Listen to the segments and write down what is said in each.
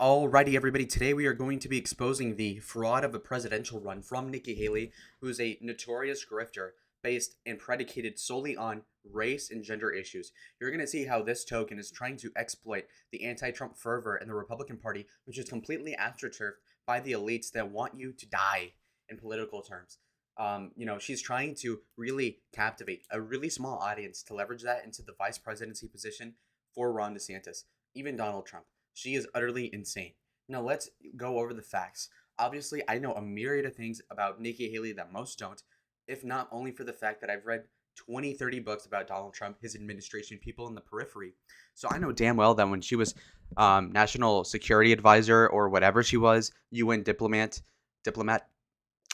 Alrighty, everybody. Today we are going to be exposing the fraud of a presidential run from Nikki Haley, who is a notorious grifter based and predicated solely on race and gender issues. You're going to see how this token is trying to exploit the anti-Trump fervor in the Republican Party, which is completely astroturfed by the elites that want you to die in political terms. She's trying to really captivate a really small audience to leverage that into the vice presidency position for Ron DeSantis, even Donald Trump. She is utterly insane. Now let's go over the facts. Obviously, I know a myriad of things about Nikki Haley that most don't, if not only for the fact that I've read 20, 30 books about Donald Trump, his administration, people in the periphery. So I know damn well that when she was national security advisor or whatever she was, UN diplomat,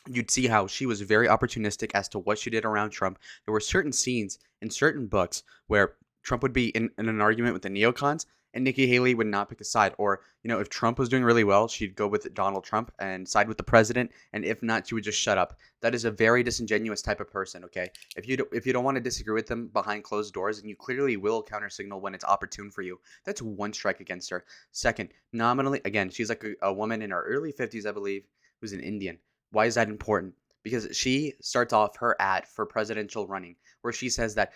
you'd see how she was very opportunistic as to what she did around Trump. There were certain scenes in certain books where Trump would be in an argument with the neocons and Nikki Haley would not pick a side. Or, if Trump was doing really well, she'd go with Donald Trump and side with the president. And if not, she would just shut up. That is a very disingenuous type of person, okay? If you don't want to disagree with them behind closed doors, and you clearly will counter signal when it's opportune for you, that's one strike against her. Second, nominally, again, she's like a woman in her early 50s, I believe, who's an Indian. Why is that important? Because she starts off her ad for presidential running where she says that,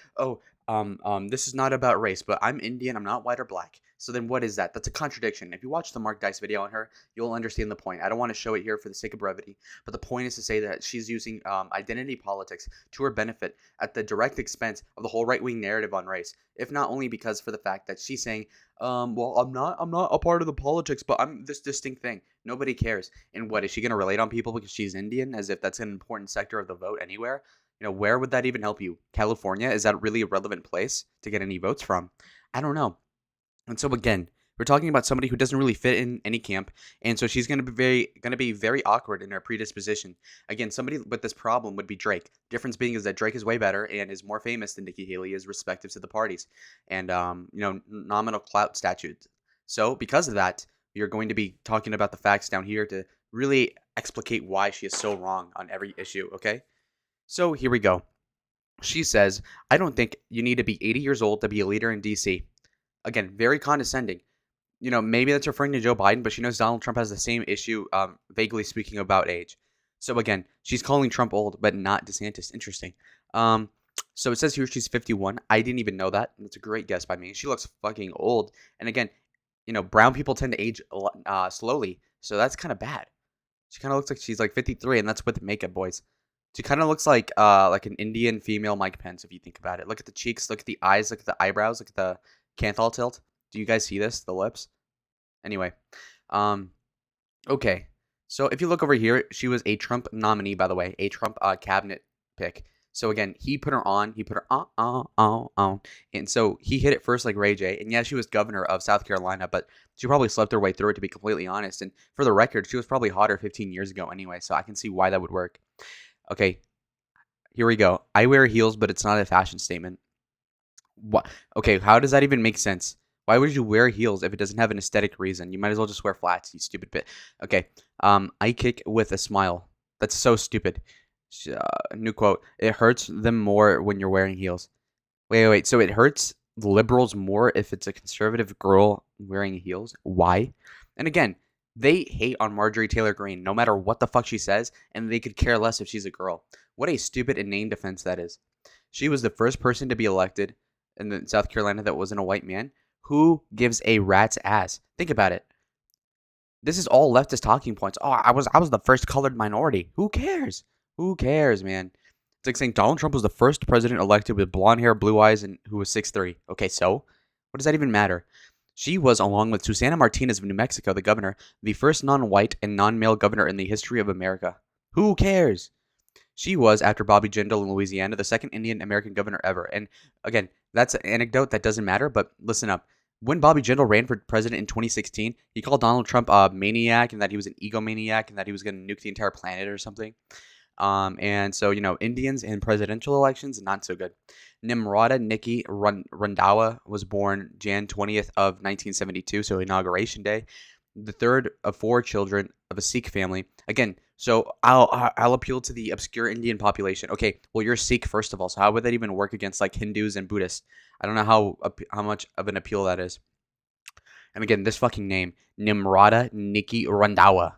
this is not about race, but I'm Indian, I'm not white or black. So then what is that? That's a contradiction. If you watch the Mark Dice video on her, you'll understand the point. I don't want to show it here for the sake of brevity, but the point is to say that she's using identity politics to her benefit at the direct expense of the whole right-wing narrative on race. If not only because for the fact that she's saying, I'm not a part of the politics, but I'm this distinct thing. Nobody cares. And what is she going to relate on people because she's Indian, as if that's an important sector of the vote anywhere? Where would that even help you? California? Is that really a relevant place to get any votes from? I don't know. And so again, we're talking about somebody who doesn't really fit in any camp, and so she's going to be very awkward in her predisposition. Again, somebody with this problem would be Drake. Difference being is that Drake is way better and is more famous than Nikki Haley is, respective to the parties, and nominal clout statutes. So because of that, you're going to be talking about the facts down here to really explicate why she is so wrong on every issue. Okay, so here we go. She says, "I don't think you need to be 80 years old to be a leader in DC." Again, very condescending. Maybe that's referring to Joe Biden, but she knows Donald Trump has the same issue, vaguely speaking about age. So again, she's calling Trump old, but not DeSantis. Interesting. So it says here she's 51. I didn't even know that. That's a great guess by me. She looks fucking old. And again, brown people tend to age slowly, so that's kind of bad. She kind of looks like she's like 53, and that's with makeup, boys. She kind of looks like an Indian female Mike Pence, if you think about it. Look at the cheeks, look at the eyes, look at the eyebrows, look at the canthal tilt. Do you guys see this? The lips? Anyway. Okay. So if you look over here, she was a Trump nominee, by the way. A Trump cabinet pick. So again, he put her on. He put her on. And so he hit it first like Ray J. And yeah, she was governor of South Carolina, but she probably slept her way through it, to be completely honest. And for the record, she was probably hotter 15 years ago anyway, so I can see why that would work. Okay, here we go. I wear heels, but it's not a fashion statement. What? Okay, how does that even make sense? Why would you wear heels if it doesn't have an aesthetic reason? You might as well just wear flats, you stupid bit. Okay, I kick with a smile. That's so stupid. New quote. It hurts them more when you're wearing heels. Wait. So it hurts liberals more if it's a conservative girl wearing heels? Why? And again, they hate on Marjorie Taylor Greene no matter what the fuck she says, and they could care less if she's a girl. What a stupid, inane defense that is. She was the first person to be elected in South Carolina that wasn't a white man. Who gives a rat's ass? Think about it. This is all leftist talking points. Oh, I was the first colored minority. Who cares? Who cares, man? It's like saying Donald Trump was the first president elected with blonde hair, blue eyes, and who was 6'3". Okay, so what does that even matter? She was, along with Susana Martinez of New Mexico, the governor, the first non-white and non-male governor in the history of America. Who cares? She was, after Bobby Jindal in Louisiana, the second Indian American governor ever. And again, that's an anecdote that doesn't matter, but listen up. When Bobby Jindal ran for president in 2016, he called Donald Trump a maniac and that he was an egomaniac and that he was going to nuke the entire planet or something. And so, Indians in presidential elections, not so good. Nimrata Nikki Randhawa was born Jan 20th of 1972, so Inauguration Day. The third of four children of a Sikh family. Again, so I'll appeal to the obscure Indian population. Okay, well, you're Sikh, first of all, so how would that even work against, like, Hindus and Buddhists? I don't know how much of an appeal that is. And again, this fucking name, Nimrata Nikki Randhawa.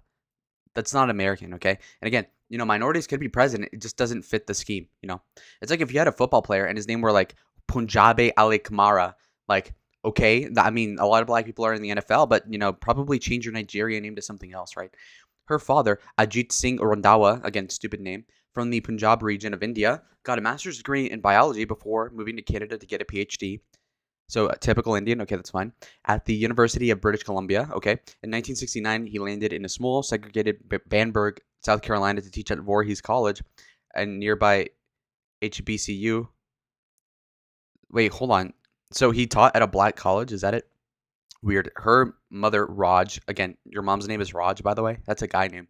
That's not American, okay? And again, minorities could be president. It just doesn't fit the scheme. It's like if you had a football player and his name were like Punjabe Ali Kamara, like, okay, I mean, a lot of black people are in the NFL, but, probably change your Nigerian name to something else, right? Her father, Ajit Singh Randhawa, again, stupid name, from the Punjab region of India, got a master's degree in biology before moving to Canada to get a PhD. So a typical Indian, okay, that's fine. At the University of British Columbia, okay. In 1969, he landed in a small, segregated Bamberg, South Carolina, to teach at Voorhees College, and nearby HBCU. Wait, hold on. So he taught at a black college. Is that it? Weird. Her mother, Raj. Again, your mom's name is Raj, by the way. That's a guy name.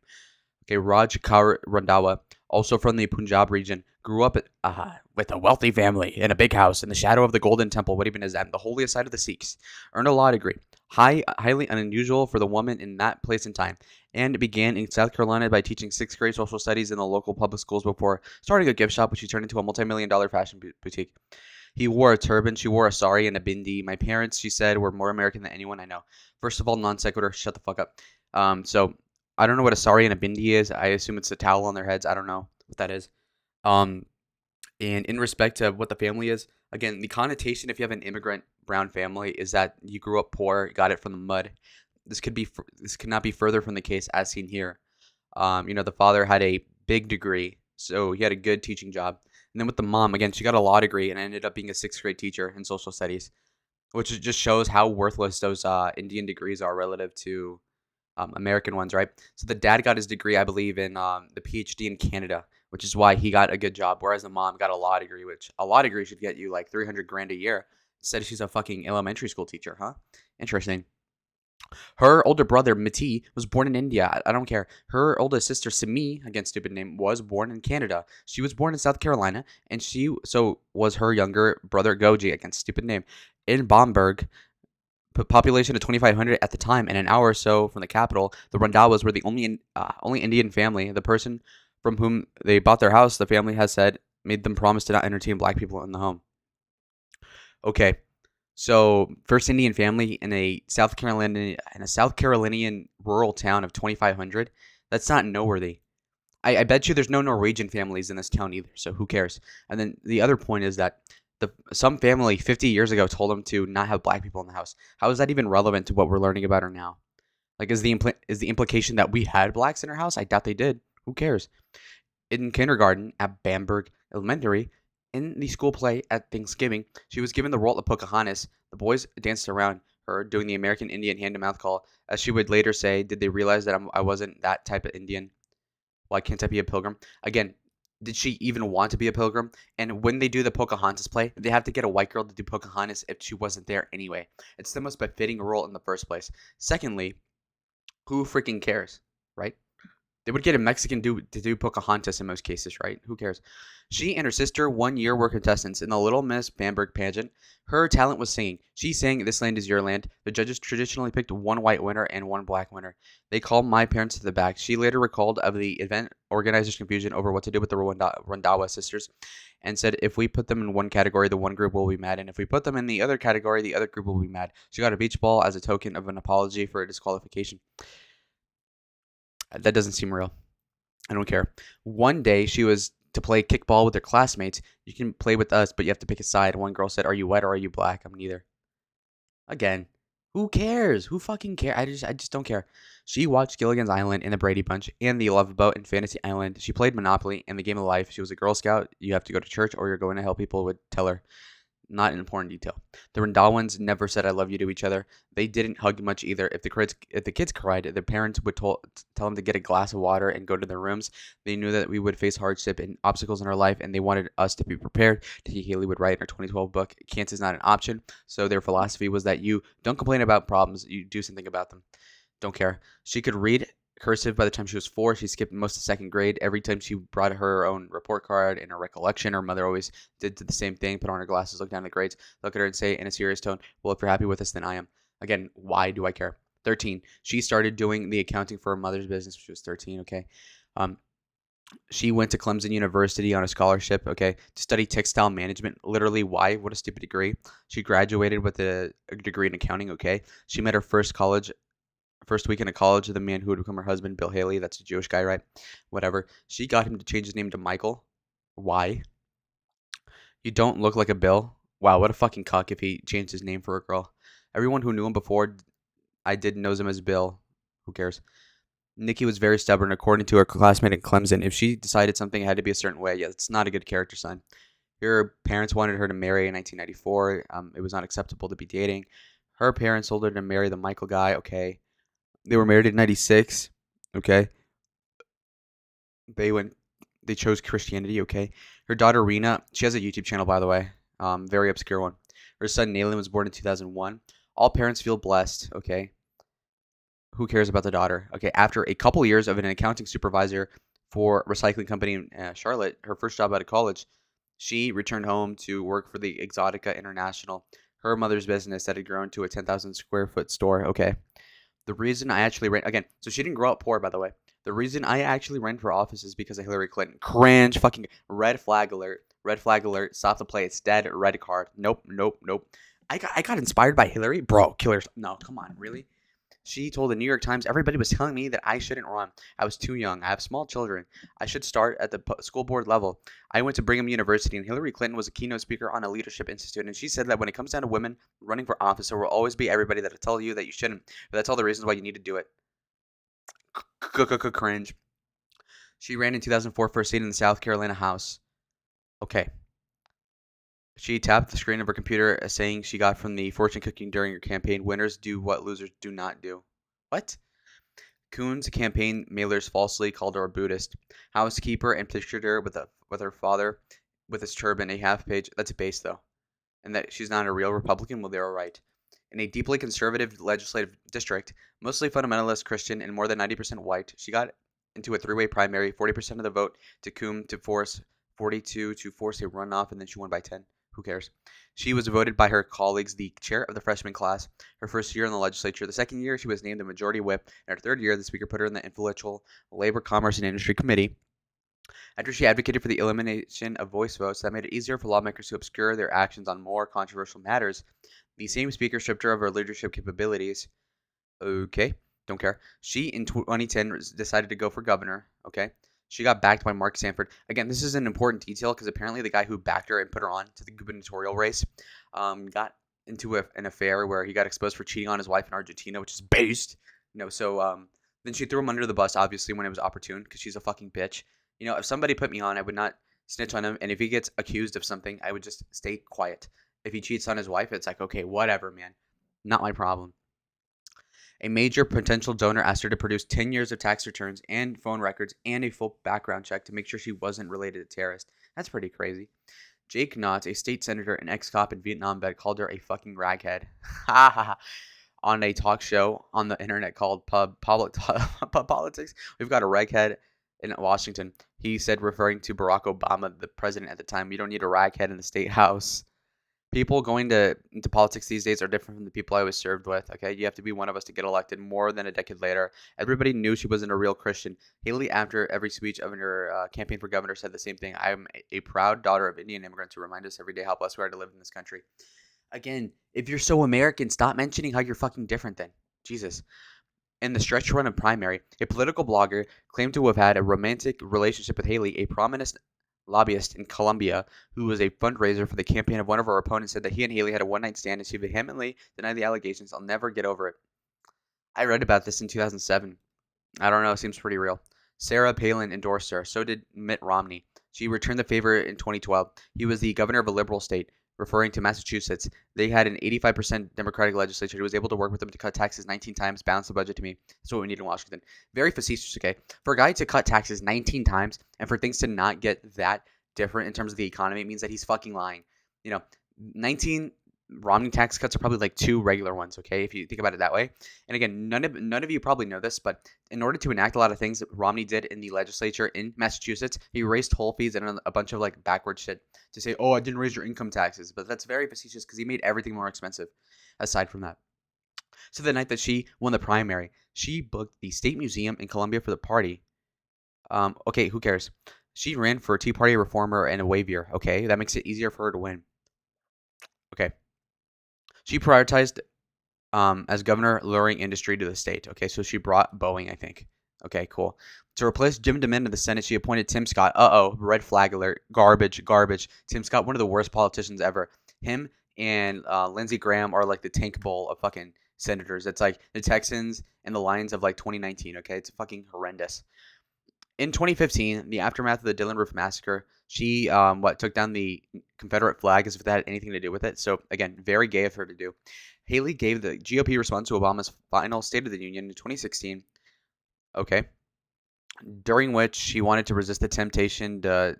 Okay, Raj Kaur Randhawa, also from the Punjab region, grew up with a wealthy family in a big house in the shadow of the Golden Temple, what even is that? The holiest site of the Sikhs. Earned a law degree, highly unusual for the woman in that place and time, and began in South Carolina by teaching 6th grade social studies in the local public schools before starting a gift shop, which she turned into a multi-million-dollar fashion boutique. He wore a turban, she wore a sari and a bindi. My parents, she said, were more American than anyone I know. First of all, non sequitur, shut the fuck up. So I don't know what a sari and a bindi is. I assume it's a towel on their heads. I don't know what that is. Um, and in respect to what the family is, again, the connotation if you have an immigrant brown family is that you grew up poor, got it from the mud. This could not be further from the case as seen here. The father had a big degree, so he had a good teaching job. And then with the mom, again, she got a law degree and ended up being a 6th grade teacher in social studies, which just shows how worthless those Indian degrees are relative to American ones, right? So the dad got his degree, I believe, in the PhD in Canada, which is why he got a good job, whereas the mom got a law degree, which a law degree should get you like 300 grand a year. Instead, she's a fucking elementary school teacher, huh? Interesting. Her older brother, Mati, was born in India. I don't care. Her oldest sister, Simi, again, stupid name, was born in Canada. She was born in South Carolina, and so was her younger brother, Goji, again, stupid name, in Bamberg. Population of 2,500 at the time, and an hour or so from the capital. The Randhawas were the only Indian family. The person from whom they bought their house, the family has said, made them promise to not entertain black people in the home. Okay, so first Indian family in a South Carolinian rural town of 2,500. That's not noteworthy. I bet you there's no Norwegian families in this town either. So who cares? And then the other point is that some family 50 years ago told them to not have black people in the house. How is that even relevant to what we're learning about her now? Like, is the implication that we had blacks in our house? I doubt they did. Who cares? In kindergarten at Bamberg Elementary, in the school play at Thanksgiving, she was given the role of Pocahontas. The boys danced around her, doing the American Indian hand-to-mouth call. As she would later say, did they realize that I wasn't that type of Indian? Why can't I be a pilgrim? Again, did she even want to be a pilgrim? And when they do the Pocahontas play, they have to get a white girl to do Pocahontas if she wasn't there anyway. It's the most befitting role in the first place. Secondly, who freaking cares, right? They would get a Mexican to do Pocahontas in most cases, right? Who cares? She and her sister 1 year were contestants in the Little Miss Bamberg pageant. Her talent was singing. She sang "This Land Is Your Land." The judges traditionally picked one white winner and one black winner. They called my parents to the back. She later recalled of the event organizers' confusion over what to do with the Randhawa sisters and said, if we put them in one category, the one group will be mad, and if we put them in the other category, the other group will be mad. She got a beach ball as a token of an apology for a disqualification. That doesn't seem real. I don't care. One day she was to play kickball with her classmates. You can play with us, but you have to pick a side. One girl said, are you white or are you black? I'm neither. Again, who cares? Who fucking cares? I just don't care. She watched Gilligan's Island and the Brady Bunch and the Love Boat and Fantasy Island. She played Monopoly and the Game of Life. She was a Girl Scout. You have to go to church or you're going to help people, would tell her. Not an important detail. The Randhawans never said "I love you" to each other. They didn't hug much either. If the kids cried, their parents would tell them to get a glass of water and go to their rooms. They knew that we would face hardship and obstacles in our life, and they wanted us to be prepared. Nikki Haley would write in her 2012 book, "Cancer is not an option." So their philosophy was that you don't complain about problems, you do something about them. Don't care. She could read cursive by the time she was 4. She skipped most of 2nd grade. Every time she brought her own report card and her recollection, her mother always did the same thing, put on her glasses, look down at the grades, look at her and say in a serious tone, well, if you're happy with this, then I am. Again, why do I care? 13. She started doing the accounting for her mother's business when she was 13, okay? She went to Clemson University on a scholarship, okay, to study textile management. Literally, why? What a stupid degree. She graduated with a degree in accounting, okay? She met her first college first weekend of college, the man who would become her husband, Bill Haley. That's a Jewish guy, right? Whatever. She got him to change his name to Michael. Why? You don't look like a Bill. Wow, what a fucking cuck if he changed his name for a girl. Everyone who knew him before I did knows him as Bill. Who cares? Nikki was very stubborn, according to her classmate at Clemson. If she decided something had to be a certain way, yeah, it's not a good character sign. Her parents wanted her to marry in 1994. It was not acceptable to be dating. Her parents told her to marry the Michael guy. Okay, they were married in '96. Okay, they went. They chose Christianity. Okay, her daughter Rena. She has a YouTube channel, by the way. Very obscure one. Her son Nalen was born in 2001. All parents feel blessed. Okay, who cares about the daughter? Okay, after a couple years of an accounting supervisor for a recycling company in Charlotte, her first job out of college, she returned home to work for the Exotica International, her mother's business that had grown to a 10,000 square foot store. Okay. The reason I actually ran, again, so she didn't grow up poor, by the way. The reason I actually ran for office is because of Hillary Clinton. Cringe, fucking red flag alert. Red flag alert. Stop the play. It's dead. Red card. Nope, nope, nope. I got inspired by Hillary? Bro, killers. No, come on, really? She told the New York Times everybody was telling me that I shouldn't run. I was too young. I have small children. I should start at the school board level. I went to Brigham University, and Hillary Clinton was a keynote speaker on a leadership institute. And she said that when it comes down to women running for office, there will always be everybody that'll tell you that you shouldn't. But that's all the reasons why you need to do it. Cringe. She ran in 2004 for a seat in the South Carolina House. Okay. She tapped the screen of her computer, saying she got from the fortune cookie during her campaign. Winners do what losers do not do. What? Kuhn's campaign mailers falsely called her a Buddhist housekeeper and pictured her with her father with his turban, a half page. That's base though, and that she's not a real Republican. Well, they were right. In a deeply conservative legislative district, mostly fundamentalist Christian and more than 90% white, she got into a three-way primary, 40% of the vote to Kuhn to force 42 to force a runoff, and then she won by 10. Who cares? She was voted by her colleagues the chair of the freshman class her first year in the legislature. The second year, she was named the majority whip. And her third year, the speaker put her in the influential Labor, Commerce, and Industry Committee. After she advocated for the elimination of voice votes that made it easier for lawmakers to obscure their actions on more controversial matters, the same speaker stripped her of her leadership capabilities. Okay, don't care. She, in 2010, decided to go for governor. Okay. She got backed by Mark Sanford. Again, this is an important detail because apparently the guy who backed her and put her on to the gubernatorial race got into an affair where he got exposed for cheating on his wife in Argentina, which is based. So then she threw him under the bus, obviously, when it was opportune because she's a fucking bitch. If somebody put me on, I would not snitch on him. And if he gets accused of something, I would just stay quiet. If he cheats on his wife, it's like, okay, whatever, man. Not my problem. A major potential donor asked her to produce 10 years of tax returns and phone records and a full background check to make sure she wasn't related to terrorists. That's pretty crazy. Jake Knott, a state senator and ex-cop in Vietnam vet, called her a fucking raghead. On a talk show on the internet called Pub Politics. We've got a raghead in Washington. He said, referring to Barack Obama, the president at the time, you don't need a raghead in the state house. People going into politics these days are different from the people I was served with. Okay, you have to be one of us to get elected. More than a decade later, everybody knew she wasn't a real Christian. Haley, after every speech of her campaign for governor, said the same thing. I am a proud daughter of Indian immigrants who remind us every day how blessed we are to live in this country. Again, if you're so American, stop mentioning how you're fucking different then. Jesus. In the stretch run of primary, a political blogger claimed to have had a romantic relationship with Haley, a prominent lobbyist in Colombia who was a fundraiser for the campaign of one of our opponents, said that he and Haley had a one-night stand and she vehemently denied the allegations. I'll never get over it. I read about this in 2007. I don't know. It seems pretty real. Sarah Palin endorsed her. So did Mitt Romney. She returned the favor in 2012. He was the governor of a liberal state, referring to Massachusetts. They had an 85% Democratic legislature. He was able to work with them to cut taxes 19 times, balance the budget to me. That's what we need in Washington. Very facetious, okay? For a guy to cut taxes 19 times and for things to not get that different in terms of the economy, it means that he's fucking lying. 19 Romney tax cuts are probably like 2 regular ones, okay, if you think about it that way. And again, none of you probably know this, but in order to enact a lot of things that Romney did in the legislature in Massachusetts, he raised toll fees and a bunch of like backward shit to say, oh, I didn't raise your income taxes. But that's very facetious because he made everything more expensive aside from that. So the night that she won the primary, she booked the State Museum in Columbia for the party. Okay, who cares? She ran for a Tea Party reformer and a wavier, okay? That makes it easier for her to win. Okay. She prioritized as governor, luring industry to the state. Okay, so she brought Boeing, I think. Okay, cool. To replace Jim DeMint in the Senate, she appointed Tim Scott. Red flag alert. Garbage, garbage. Tim Scott, one of the worst politicians ever. Him and Lindsey Graham are like the tank bowl of fucking senators. It's like the Texans and the Lions of like 2019. Okay, it's fucking horrendous. In 2015, the aftermath of the Dillon Roof massacre, she took down the Confederate flag as if that had anything to do with it. So again, very gay of her to do. Haley gave the GOP response to Obama's final State of the Union in 2016. Okay, during which she wanted to resist the temptation to.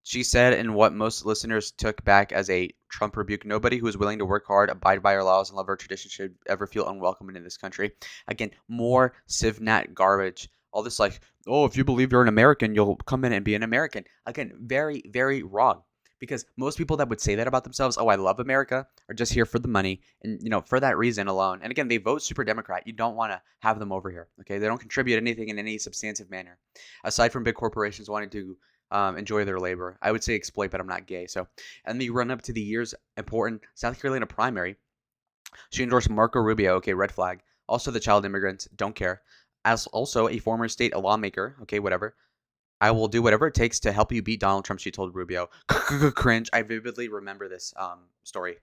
She said in what most listeners took back as a Trump rebuke, nobody who is willing to work hard, abide by our laws, and love our traditions should ever feel unwelcome in this country. Again, more CivNat garbage. All this like, oh, if you believe you're an American, you'll come in and be an American. Again, very, very wrong. Because most people that would say that about themselves, oh, I love America, are just here for the money. And, for that reason alone. And again, they vote super Democrat. You don't want to have them over here. Okay. They don't contribute anything in any substantive manner. Aside from big corporations wanting to enjoy their labor. I would say exploit, but I'm not gay. So, and the run up to the year's important South Carolina primary, she endorsed Marco Rubio. Okay, red flag. Also, the child immigrants, don't care. As also a former state lawmaker. Okay, whatever. I will do whatever it takes to help you beat Donald Trump. She told Rubio. Cringe. I vividly remember this story.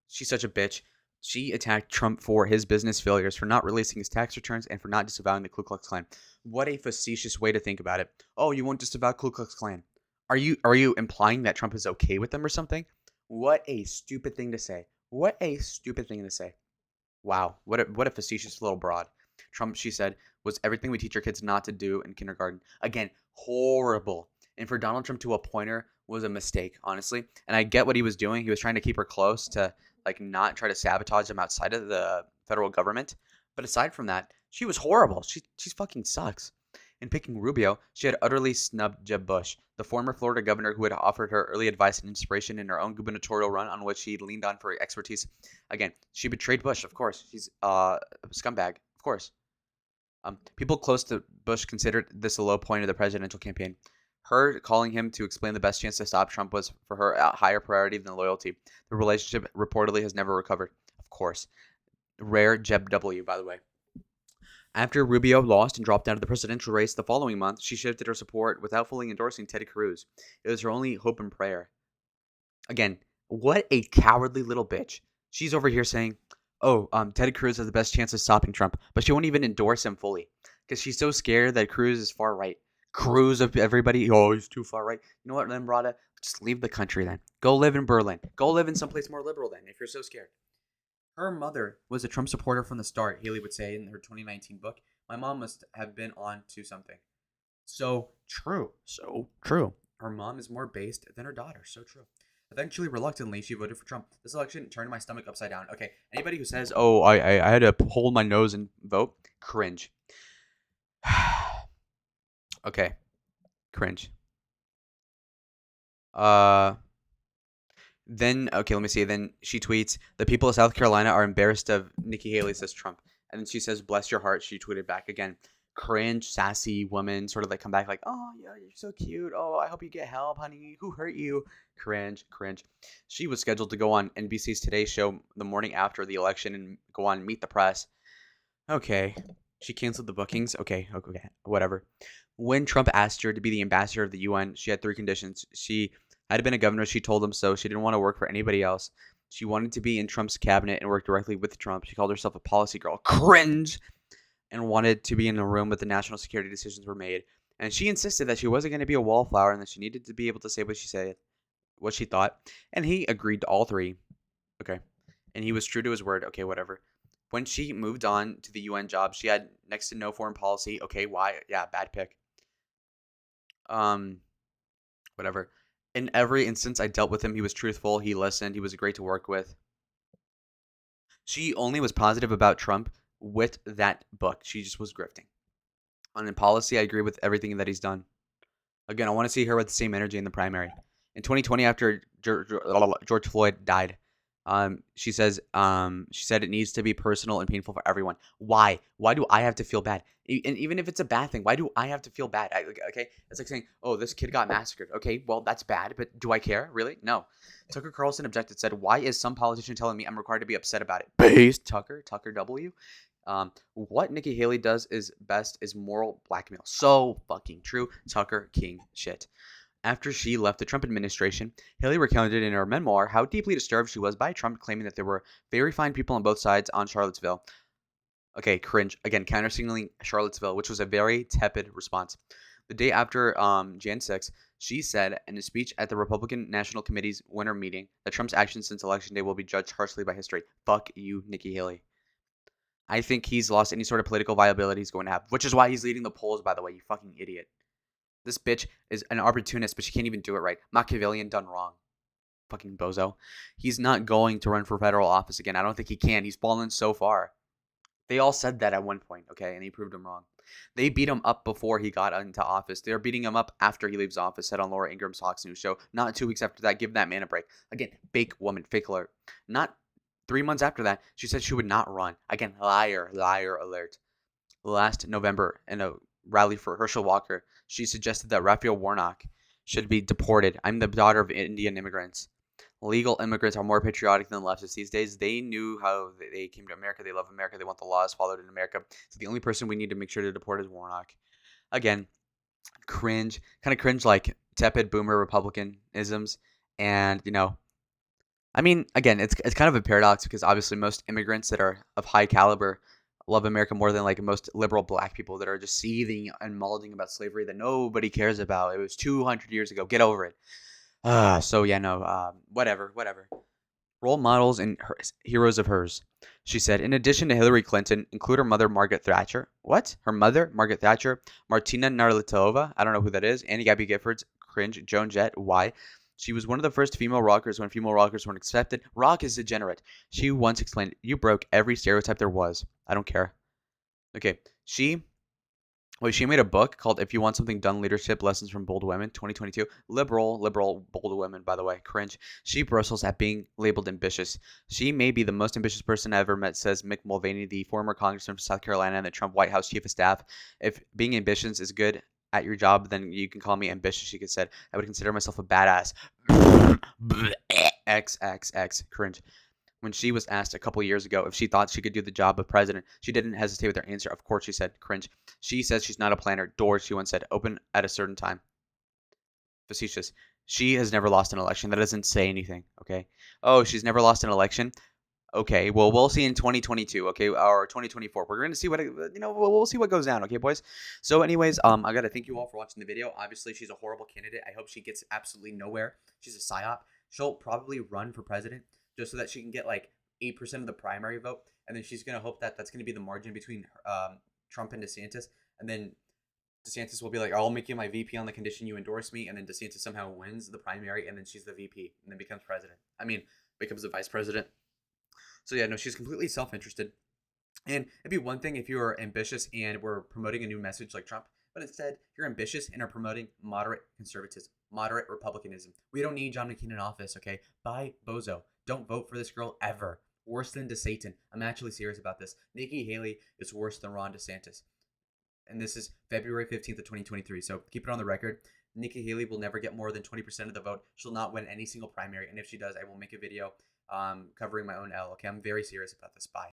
She's such a bitch. She attacked Trump for his business failures, for not releasing his tax returns, and for not disavowing the Ku Klux Klan. What a facetious way to think about it. Oh, you won't disavow Ku Klux Klan. Are you implying that Trump is okay with them or something? What a stupid thing to say. What a stupid thing to say. Wow, what a facetious little broad. Trump, she said, was everything we teach our kids not to do in kindergarten. Again, horrible. And for Donald Trump to appoint her was a mistake, honestly. And I get what he was doing. He was trying to keep her close to like not try to sabotage them outside of the federal government. But aside from that, she was horrible. She's fucking sucks. In picking Rubio, she had utterly snubbed Jeb Bush, the former Florida governor who had offered her early advice and inspiration in her own gubernatorial run on which she leaned on for expertise. Again, she betrayed Bush, of course. She's a scumbag, of course. People close to Bush considered this a low point of the presidential campaign. Her calling him to explain the best chance to stop Trump was for her a higher priority than loyalty. The relationship reportedly has never recovered. Of course. Rare Jeb W, by the way. After Rubio lost and dropped out of the presidential race the following month, she shifted her support without fully endorsing Ted Cruz. It was her only hope and prayer. Again, what a cowardly little bitch. She's over here saying, oh, Ted Cruz has the best chance of stopping Trump, but she won't even endorse him fully because she's so scared that Cruz is far right. Cruz of everybody, oh, he's too far right. You know what, then, Brada? Just leave the country then. Go live in Berlin. Go live in someplace more liberal then if you're so scared. Her mother was a Trump supporter from the start, Haley would say in her 2019 book. My mom must have been on to something. So true. So true. Her mom is more based than her daughter. So true. Eventually, reluctantly, she voted for Trump. This election turned my stomach upside down. Okay, anybody who says, oh, I had to hold my nose and vote, cringe. Okay, cringe. Then, okay, let me see. Then she tweets, the people of South Carolina are embarrassed of Nikki Haley, says Trump. And then she says, bless your heart. She tweeted back again. Cringe, sassy woman, sort of like come back like, oh, yeah, you're so cute. Oh, I hope you get help, honey. Who hurt you? Cringe, cringe. She was scheduled to go on NBC's Today Show the morning after the election and go on Meet the Press. Okay. She canceled the bookings. Okay, whatever. When Trump asked her to be the ambassador of the UN, she had three conditions. She had been a governor. She told him so. She didn't want to work for anybody else. She wanted to be in Trump's cabinet and work directly with Trump. She called herself a policy girl. Cringe! And wanted to be in a room where the national security decisions were made. And she insisted that she wasn't going to be a wallflower and that she needed to be able to say what she said, what she thought. And he agreed to all three. Okay. And he was true to his word. Okay, whatever. When she moved on to the UN job, she had next to no foreign policy. Okay, why? Yeah, bad pick. Whatever. In every instance I dealt with him, he was truthful. He listened. He was great to work with. She only was positive about Trump with that book. She just was grifting. On policy, I agree with everything that he's done. Again, I want to see her with the same energy in the primary. In 2020, after George Floyd died, She said it needs to be personal and painful for everyone. Why? Why do I have to feel bad? And even if it's a bad thing, why do I have to feel bad? Okay, it's like saying, "Oh, this kid got massacred." Okay, well, that's bad, but do I care? Really? No. Tucker Carlson objected, said, "Why is some politician telling me I'm required to be upset about it?" Based Tucker W. What Nikki Haley does is best is moral blackmail. So fucking true. Tucker King shit. After she left the Trump administration, Haley recounted in her memoir how deeply disturbed she was by Trump claiming that there were very fine people on both sides on Charlottesville. Okay, cringe. Again, counter-signaling Charlottesville, which was a very tepid response. The day after Jan 6, she said in a speech at the Republican National Committee's winter meeting that Trump's actions since Election Day will be judged harshly by history. Fuck you, Nikki Haley. I think he's lost any sort of political viability he's going to have, which is why he's leading the polls, by the way, you fucking idiot. This bitch is an opportunist, but she can't even do it right. Machiavellian done wrong. Fucking bozo. He's not going to run for federal office again. I don't think he can. He's fallen so far. They all said that at one point, okay, and he proved them wrong. They beat him up before he got into office. They're beating him up after he leaves office, said on Laura Ingram's Fox News show. Not 2 weeks after that, give that man a break. Again, fake woman, fake alert. Not 3 months after that, she said she would not run. Again, liar alert. Last November, in a rally for Herschel Walker, she suggested that Raphael Warnock should be deported. I'm the daughter of Indian immigrants. Legal immigrants are more patriotic than leftists these days. They knew how they came to America. They love America. They want the laws followed in America. So the only person we need to make sure to deport is Warnock. Again, cringe, kind of cringe like tepid boomer Republicanisms. And, I mean, again, it's kind of a paradox because obviously most immigrants that are of high caliber love America more than like most liberal black people that are just seething and molding about slavery that nobody cares about. It was 200 years ago. Get over it. So yeah, no, whatever. Role models and heroes of hers. She said, in addition to Hillary Clinton, include her mother, Margaret Thatcher. What? Her mother, Margaret Thatcher, Martina Navratilova. I don't know who that is. Annie Gabby Giffords, cringe. Joan Jett. Why? She was one of the first female rockers when female rockers weren't accepted. Rock is degenerate. She once explained, you broke every stereotype there was. I don't care. Okay. She made a book called If You Want Something Done, Leadership Lessons from Bold Women, 2022. Liberal, bold women, by the way. Cringe. She bristles at being labeled ambitious. She may be the most ambitious person I ever met, says Mick Mulvaney, the former congressman from South Carolina and the Trump White House chief of staff. If being ambitious is good at your job, then you can call me ambitious, she could said. I would consider myself a badass. XXX. Cringe. When she was asked a couple years ago if she thought she could do the job of president, she didn't hesitate with her answer. Of course, she said, cringe. She says she's not a planner. Doors, she once said, open at a certain time. Facetious. She has never lost an election. That doesn't say anything, okay? Oh, she's never lost an election? Okay, well, we'll see in 2022, okay, or 2024. We're going to see what, we'll see what goes down, okay, boys? So anyways, I got to thank you all for watching the video. Obviously, she's a horrible candidate. I hope she gets absolutely nowhere. She's a psyop. She'll probably run for president just so that she can get like 8% of the primary vote. And then she's going to hope that that's going to be the margin between Trump and DeSantis. And then DeSantis will be like, I'll make you my VP on the condition you endorse me. And then DeSantis somehow wins the primary. And then she's the VP and then becomes president. Becomes the vice president. So yeah, no, she's completely self-interested. And it'd be one thing if you were ambitious and were promoting a new message like Trump, but instead you're ambitious and are promoting moderate conservatism, moderate republicanism. We don't need John McCain in office, okay? Bye, bozo. Don't vote for this girl ever. Worse than DeSatan. I'm actually serious about this. Nikki Haley is worse than Ron DeSantis. And this is February 15th of 2023, so keep it on the record. Nikki Haley will never get more than 20% of the vote. She'll not win any single primary, and if she does, I will make a video covering my own L. Okay, I'm very serious about this. Bye.